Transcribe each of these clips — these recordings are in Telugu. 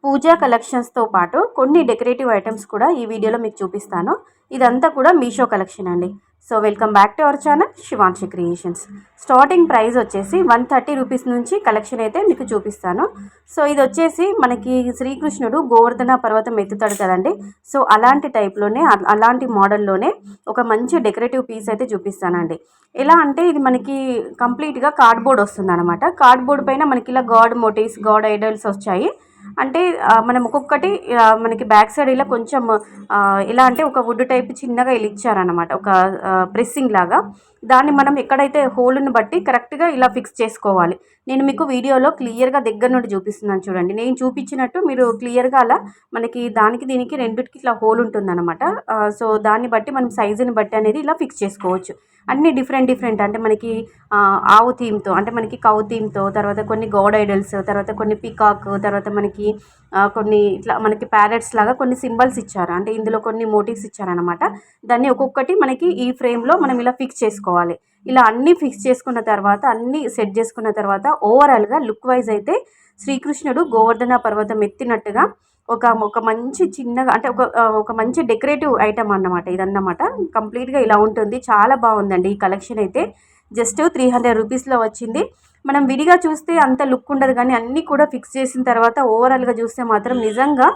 పూజా కలెక్షన్స్తో పాటు కొన్ని డెకరేటివ్ ఐటమ్స్ కూడా ఈ వీడియోలో మీకు చూపిస్తాను. ఇదంతా కూడా మీషో కలెక్షన్ అండి. So welcome back to our channel Shivanshi creations. Starting price వచ్చేసి 130 రూపీస్ నుంచి కలెక్షన్ అయితే మీకు చూపిస్తాను. సో ఇది వచ్చేసి మనకి శ్రీకృష్ణుడు గోవర్ధన పర్వతం ఎత్తుతాడు కదండి. సో అలాంటి టైప్లోనే అలాంటి మోడల్లోనే ఒక మంచి డెకరేటివ్ పీస్ అయితే చూపిస్తానండి. ఎలా అంటే ఇది మనకి కంప్లీట్గా కార్డ్బోర్డ్ వస్తుంది అనమాట. కార్డ్బోర్డ్ పైన మనకి ఇలా గాడ్ మోటివ్స్, గాడ్ ఐడల్స్ వచ్చాయి. అంటే మనం ఒక్కొక్కటి మనకి బ్యాక్ సైడ్ ఇలా కొంచెం ఎలా అంటే ఒక వుడ్ టైప్ చిన్నగా ఇలా ఇచ్చారనమాట, ఒక ప్రెస్సింగ్ లాగా. దాన్ని మనం ఎక్కడైతే హోల్ని బట్టి కరెక్ట్గా ఇలా ఫిక్స్ చేసుకోవాలి. నేను మీకు వీడియోలో క్లియర్గా దగ్గర నుండి చూపిస్తున్నాను చూడండి. నేను చూపించినట్టు మీరు క్లియర్గా అలా మనకి దానికి దీనికి రెండిటికి ఇట్లా హోల్ ఉంటుందన్నమాట. సో దాన్ని బట్టి మనం సైజుని బట్టి అనేది ఇలా ఫిక్స్ చేసుకోవచ్చు. అన్నీ డిఫరెంట్ అంటే మనకి ఆవు థీమ్తో, అంటే మనకి కౌ థీమ్తో, తర్వాత కొన్ని గాడ్ ఐడల్స్, తర్వాత కొన్ని పికాక్, తర్వాత మనకి కొన్ని ఇట్లా మనకి ప్యారెట్స్ లాగా కొన్ని సింబల్స్ ఇచ్చారు. అంటే ఇందులో కొన్ని మోటివ్స్ ఇచ్చారనమాట. దాన్ని ఒక్కొక్కటి మనకి ఈ ఫ్రేమ్లో మనం ఇలా ఫిక్స్ చేసుకోవాలి. ఇలా అన్నీ ఫిక్స్ చేసుకున్న తర్వాత, అన్నీ సెట్ చేసుకున్న తర్వాత ఓవరాల్గా లుక్ వైజ్ అయితే శ్రీకృష్ణుడు గోవర్ధన పర్వతం ఎత్తినట్టుగా ఒక మంచి చిన్నగా అంటే ఒక మంచి డెకరేటివ్ ఐటమ్ అన్నమాట ఇదన్నమాట. కంప్లీట్గా ఇలా ఉంటుంది. చాలా బాగుందండి ఈ కలెక్షన్ అయితే. జస్ట్ 300 రూపీస్లో వచ్చింది. మనం విడిగా చూస్తే అంత లుక్ ఉండదు, కానీ అన్నీ కూడా ఫిక్స్ చేసిన తర్వాత ఓవరాల్గా చూస్తే మాత్రం నిజంగా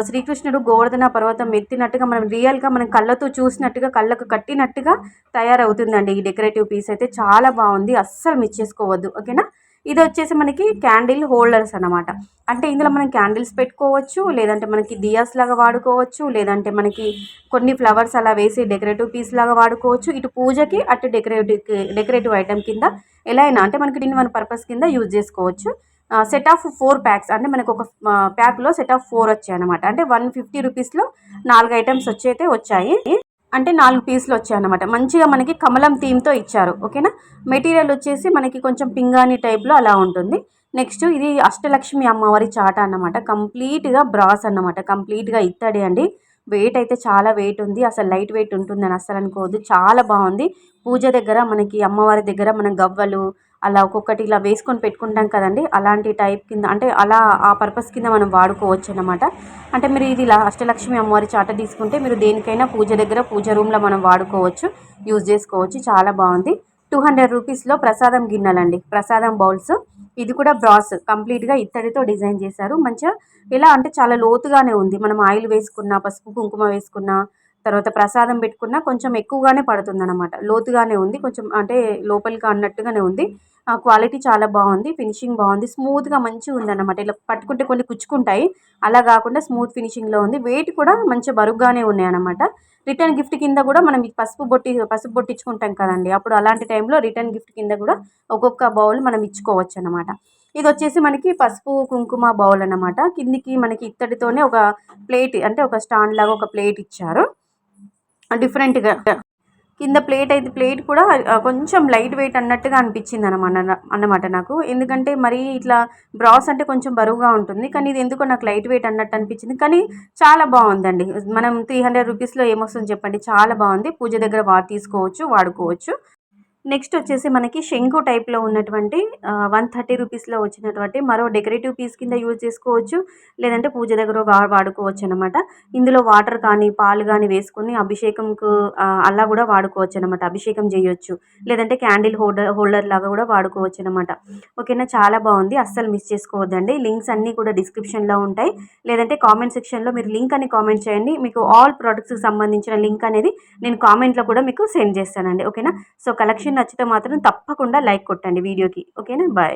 శ్రీకృష్ణుడు గోవర్ధన పర్వతం ఎత్తినట్టుగా మనం రియల్గా మనం కళ్ళతో చూసినట్టుగా, కళ్ళకు కట్టినట్టుగా తయారవుతుందండి ఈ డెకరేటివ్ పీస్ అయితే. చాలా బాగుంది, అస్సలు మిస్ చేసుకోవద్దు. ఓకేనా. ఇది వచ్చేసి మనకి క్యాండిల్ హోల్డర్స్ అన్నమాట. అంటే ఇందులో మనం క్యాండిల్స్ పెట్టుకోవచ్చు, లేదంటే మనకి దియాస్ లాగా వాడుకోవచ్చు, లేదంటే మనకి కొన్ని ఫ్లవర్స్ అలా వేసి డెకరేటివ్ పీస్ లాగా వాడుకోవచ్చు. ఇటు పూజకి, అటు డెకరేటివ్ ఐటమ్ కింద ఎలా అయినా అంటే మనకి దీన్ని మన పర్పస్ కింద యూజ్ చేసుకోవచ్చు. సెట్ ఆఫ్ 4 ప్యాక్స్, అంటే మనకు ఒక ప్యాక్లో సెట్ ఆఫ్ 4 వచ్చాయి అనమాట. అంటే 150 రూపీస్లో 4 ఐటమ్స్ అయితే వచ్చాయి. అంటే 4 పీసులు వచ్చాయన్నమాట. మంచిగా మనకి కమలం థీమ్తో ఇచ్చారు. ఓకేనా. మెటీరియల్ వచ్చేసి మనకి కొంచెం పింగాణి టైప్లో అలా ఉంటుంది. నెక్స్ట్ ఇది అష్టలక్ష్మి అమ్మవారి చాట అన్నమాట. కంప్లీట్గా బ్రాస్ అన్నమాట, కంప్లీట్గా ఇత్తడి అండి. వెయిట్ అయితే చాలా వెయిట్ ఉంది. అసలు లైట్ వెయిట్ ఉంటుందని అస్సలు అనుకోవద్దు. చాలా బాగుంది. పూజ దగ్గర మనకి అమ్మవారి దగ్గర మనం గవ్వలు అలా ఒక్కొక్కటి ఇలా వేసుకొని పెట్టుకుంటాం కదండి, అలాంటి టైప్ కింద, అంటే అలా ఆ పర్పస్ కింద మనం వాడుకోవచ్చు అన్నమాట. అంటే మీరు ఇది ఇలా అష్టలక్ష్మి అమ్మవారి చాట తీసుకుంటే మీరు దేనికైనా పూజ దగ్గర, పూజ రూమ్లో మనం వాడుకోవచ్చు, యూజ్ చేసుకోవచ్చు. చాలా బాగుంది. 200 రూపీస్లో ప్రసాదం గిన్నెలండి, ప్రసాదం బౌల్స్. ఇది కూడా బ్రాస్, కంప్లీట్గా ఇత్తడితో డిజైన్ చేశారు. మంచిగా ఎలా అంటే చాలా లోతుగానే ఉంది. మనం ఆయిల్ వేసుకున్న, పసుపు కుంకుమ వేసుకున్న, తర్వాత ప్రసాదం పెట్టుకున్న కొంచెం ఎక్కువగానే పడుతుంది అనమాట. లోతుగానే ఉంది, కొంచెం అంటే లోపలికి అన్నట్టుగానే ఉంది. క్వాలిటీ చాలా బాగుంది, ఫినిషింగ్ బాగుంది, స్మూత్గా మంచిగా ఉందన్నమాట. ఇలా పట్టుకుంటే కొన్ని కుచ్చుకుంటాయి, అలా కాకుండా స్మూత్ ఫినిషింగ్లో ఉంది. వెయిట్ కూడా మంచి బరుగ్గానే ఉన్నాయన్నమాట. రిటర్న్ గిఫ్ట్ కింద కూడా మనం పసుపు బొట్టించుకుంటాం కదండి, అప్పుడు అలాంటి టైంలో రిటర్న్ గిఫ్ట్ కింద కూడా ఒక్కొక్క బౌల్ మనం ఇచ్చుకోవచ్చు అనమాట. ఇది వచ్చేసి మనకి పసుపు కుంకుమ బౌల్ అన్నమాట. కిందికి మనకి ఇత్తడితోనే ఒక ప్లేట్, అంటే ఒక స్టాండ్ లాగా ఒక ప్లేట్ ఇచ్చారు డిఫరెంట్గా. కింద ప్లేట్ కూడా కొంచెం లైట్ వెయిట్ అన్నట్టుగా అనిపించింది అన్నమాట నాకు. ఎందుకంటే మరీ ఇట్లా బ్రాస్ అంటే కొంచెం బరువుగా ఉంటుంది, కానీ ఇది ఎందుకో నాకు లైట్ వెయిట్ అన్నట్టు అనిపించింది. కానీ చాలా బాగుందండి. మనం 300 రూపీస్లో ఏమొస్తుంది చెప్పండి. చాలా బాగుంది. పూజ దగ్గర తీసుకోవచ్చు, వాడుకోవచ్చు. నెక్స్ట్ వచ్చేసి మనకి శంకు టైప్లో ఉన్నటువంటి 130 రూపీస్లో వచ్చినటువంటి మరో డెకరేటివ్ పీస్ కింద యూజ్ చేసుకోవచ్చు, లేదంటే పూజ దగ్గర వాడుకోవచ్చు అనమాట. ఇందులో వాటర్ కానీ పాలు కానీ వేసుకొని అభిషేకంకు అలా కూడా వాడుకోవచ్చు అనమాట. అభిషేకం చేయొచ్చు, లేదంటే క్యాండిల్ హోల్డర్ లాగా కూడా వాడుకోవచ్చు అనమాట. ఓకేనా. చాలా బాగుంది, అస్సలు మిస్ చేసుకోవద్దండి. లింక్స్ అన్నీ కూడా డిస్క్రిప్షన్లో ఉంటాయి, లేదంటే కామెంట్ సెక్షన్లో మీరు లింక్ అని కామెంట్ చేయండి. మీకు ఆల్ ప్రోడక్ట్స్కి సంబంధించిన లింక్ అనేది నేను కామెంట్లో కూడా మీకు సెండ్ చేస్తానండి. ఓకేనా. సో కలెక్షన్ నచ్చితే మాత్రం తప్పకుండా లైక్ కొట్టండి వీడియోకి. ఓకేనా. బాయ్.